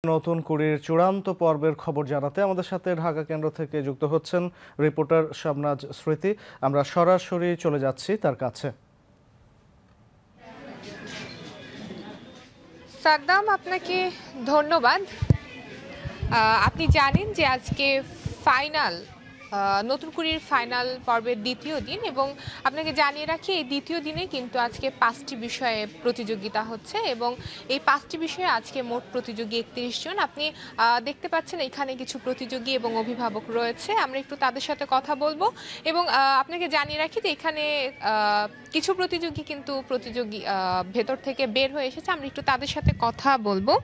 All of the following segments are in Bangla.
নতুন কুড়ির চূড়ান্ত পর্বের খবর জানাতে আমাদের সাথে ঢাকা কেন্দ্র থেকে যুক্ত হচ্ছেন রিপোর্টার শাবনাজ স্মৃতি। আমরা সরাসরি চলে যাচ্ছি তার কাছে। সাদ্দাম, আপনাকে ধন্যবাদ। আপনি জানেন যে আজকে ফাইনাল নতুন কুড়ির ফাইনাল পর্বের দ্বিতীয় দিন, এবং আপনাকে জানিয়ে রাখি এই দ্বিতীয় দিনে কিন্তু আজকে 5টি বিষয়ে প্রতিযোগিতা হচ্ছে, এবং এই 5টি বিষয়ে আজকে মোট প্রতিযোগী 31 জন। আপনি দেখতে পাচ্ছেন এখানে কিছু প্রতিযোগী এবং অভিভাবক রয়েছে, আমরা একটু তাদের সাথে কথা বলবো। এবং আপনাকে জানিয়ে রাখি যে এখানে কিছু প্রতিযোগী কিন্তু ভেতর থেকে বের হয়ে এসেছে, আমরা একটু তাদের সাথে কথা বলবো।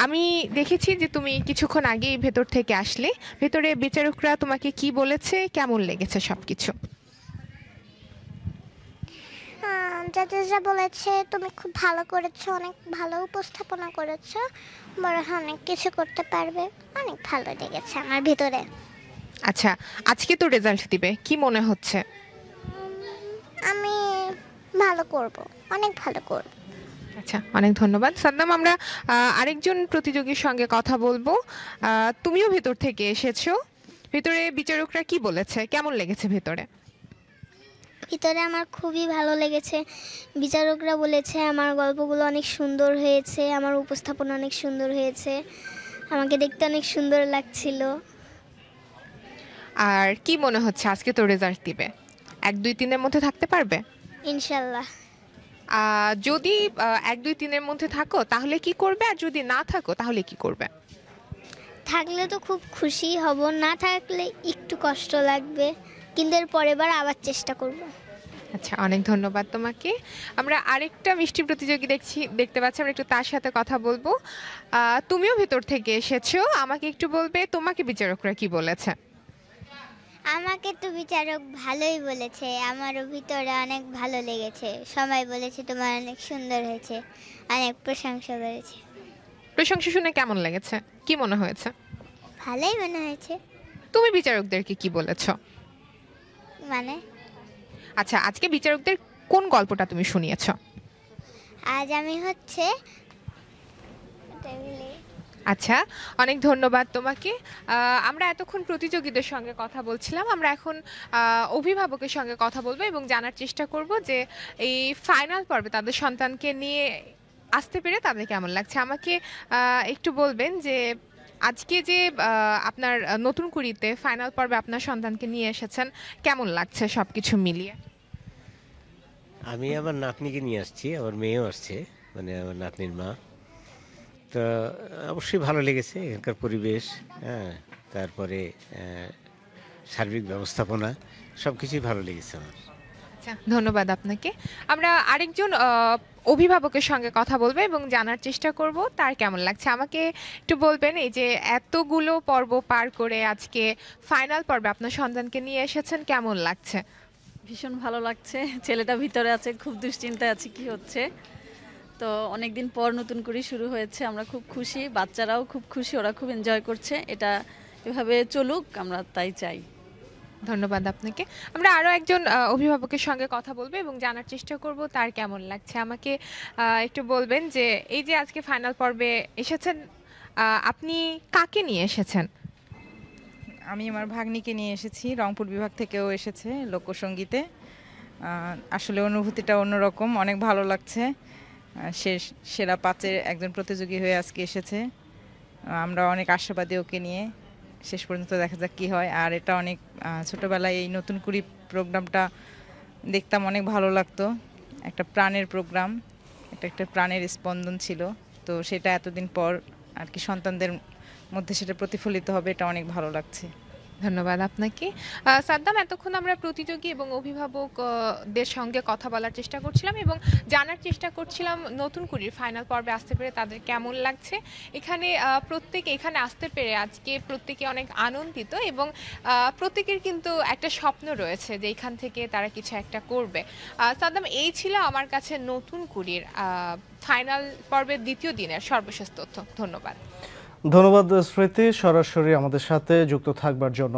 আমি দেখেছি যে তুমি কিছুক্ষণ আগেই ভেতর থেকে আসলে, ভেতরে বিচারকরা তোমাকে কি বলেছে, কেমন লেগেছে সবকিছু? জাজেসরা বলেছে তুমি খুব ভালো করেছো, অনেক ভালো উপস্থাপনা করেছো, বড় অনেক কিছু করতে পারবে, অনেক ভালো লেগেছে আমার ভিতরে। আচ্ছা, আজকে তো রেজাল্ট দিবে, কি মনে হচ্ছে? আমি ভালো করব, অনেক ভালো করব। আচ্ছা, অনেক ধন্যবাদ সাদ্দাম। আমরা আরেকজন প্রতিযোগীর সঙ্গে কথা বলবো। তুমিও ভেতর থেকে এসেছো, ভেতরে বিচারকরা কি বলেছে, কেমন লেগেছে ভেতরে? ভিতরে আমার খুবই ভালো লেগেছে। বিচারকরা বলেছে আমার গল্পগুলো অনেক সুন্দর হয়েছে, আমার উপস্থাপনা অনেক সুন্দর হয়েছে, আমাকে দেখতে অনেক সুন্দর লাগছিল। আর কি মনে হচ্ছে আজকে তো রেজাল্ট দিবে, 1, 2, 3-এর মধ্যে থাকতে পারবে? ইনশাল্লাহ। যদি 1, 2, 3-এর মধ্যে থাকো তাহলে কি করবে, আর যদি না থাকো তাহলে কি করবে? থাকলে তো খুব খুশি হব, না থাকলে একটু কষ্ট লাগবে, কিন্তু এর পরের বার আবার চেষ্টা করব। আচ্ছা, অনেক ধন্যবাদ তোমাকে। আমরা আরেকটা মিষ্টি প্রতিযোগী দেখতে পাচ্ছি, আমরা একটু তার সাথে কথা বলবো। তুমিও ভেতর থেকে এসেছো, আমাকে একটু বলবে তোমাকে বিচারকরা কি বলেছে? আমাকে তো বিচারক ভালোই বলেছে, আমারও ভিতরে অনেক ভালো লেগেছে, সবাই বলেছে তোমার অনেক সুন্দর হয়েছে, অনেক প্রশংসা করেছে। প্রশংসা শুনে কেমন লেগেছে, কি মনে হয়েছে? ভালোই মনে হয়েছে। তুমি বিচারকদেরকে কি বলেছো? মানে আচ্ছা, আজকে বিচারকদের কোন গল্পটা তুমি শুনিয়েছো? আজ আমি হচ্ছে আচ্ছা, অনেক ধন্যবাদ তোমাকে। আমরা এতক্ষণ প্রতিযোগীদের সঙ্গে কথা বলছিলাম, আমরা এখন অভিভাবকের সঙ্গে কথা বলবো এবং জানার চেষ্টা করব যে এই ফাইনাল পর্বে তাদের সন্তানকে নিয়ে আসতে পেরে তাদের কেমন লাগছে। আমাকে একটু বলবেন যে আজকে যে আপনার নতুন কুড়িতে ফাইনাল পর্বে আপনার সন্তানকে নিয়ে এসেছেন, কেমন লাগছে সবকিছু মিলিয়ে? আমি আমার নাতনিকে নিয়ে আসছি, আমার মেয়েও আসছে, মানে আমার নাতনির মা। তো অবশ্যই ভালো লেগেছে এখানকার পরিবেশ, হ্যাঁ, তারপরে সার্বিক ব্যবস্থাপনা, সব কিছুই ভালো লেগেছে আমার। আচ্ছা, ধন্যবাদ আপনাকে। আমরা আরেকজন অভিভাবকের সঙ্গে কথা বলবো এবং জানার চেষ্টা করব তার কেমন লাগছে। আমাকে একটু বলবেন, এই যে এতগুলো পর্ব পার করে আজকে ফাইনাল পর্বে আপনার সন্তানকে নিয়ে এসেছেন, কেমন লাগছে? ভীষণ ভালো লাগছে। ছেলেটা ভিতরে আছে, খুব দুশ্চিন্তায় আছে কি হচ্ছে। তো অনেকদিন পর নতুন করে শুরু হয়েছে, আমরা খুব খুশি, বাচ্চারাও খুব খুশি, ওরা খুব এনজয় করছে। এটা এভাবে চলুক, আমরা তাই চাই। ধন্যবাদ আপনাকে। আমরা আরো একজন অভিভাবকের সঙ্গে কথা বলবো এবং জানার চেষ্টা করব তার কেমন লাগছে। আমাকে একটু বলবেন যে এই যে আজকে ফাইনাল পর্বে এসেছেন, আপনি কাকে নিয়ে এসেছেন? আমি আমার ভাগ্নিকে নিয়ে এসেছি, রংপুর বিভাগ থেকেও এসেছে লোকসঙ্গীতে। আসলে অনুভূতিটা অন্যরকম, অনেক ভালো লাগছে। সে সেরা 5-এর একজন প্রতিযোগী হয়ে আজকে এসেছে। আমরা অনেক আশাবাদী ওকে নিয়ে, শেষ পর্যন্ত দেখা যাক কী হয়। আর এটা অনেক ছোটোবেলায় এই নতুন কুড়ি প্রোগ্রামটা দেখতাম, অনেক ভালো লাগতো। একটা প্রাণের প্রোগ্রাম, একটা প্রাণের স্পন্দন ছিল। তো সেটা এতদিন পর আর কি সন্তানদের মধ্যে সেটা প্রতিফলিত হবে, এটা অনেক ভালো লাগছে। ধন্যবাদ আপনাকে। সাদ্দাম, এতক্ষণ আমরা প্রতিযোগী এবং অভিভাবকদের সঙ্গে কথা বলার চেষ্টা করছিলাম এবং জানার চেষ্টা করছিলাম নতুন কুড়ির ফাইনাল পর্বে আসতে পেরে তাদের কেমন লাগছে। এখানে এখানে আসতে পেরে আজকে প্রত্যেকে অনেক আনন্দিত, এবং প্রত্যেকের কিন্তু একটা স্বপ্ন রয়েছে যে এখান থেকে তারা কিছু একটা করবে। সাদ্দাম, এই ছিল আমার কাছে নতুন কুড়ির ফাইনাল পর্বের দ্বিতীয় দিনের সর্বশেষ তথ্য। ধন্যবাদ। ধন্যবাদ স্মৃতি, সরাসরি আমাদের সাথে যুক্ত থাকবার জন্য।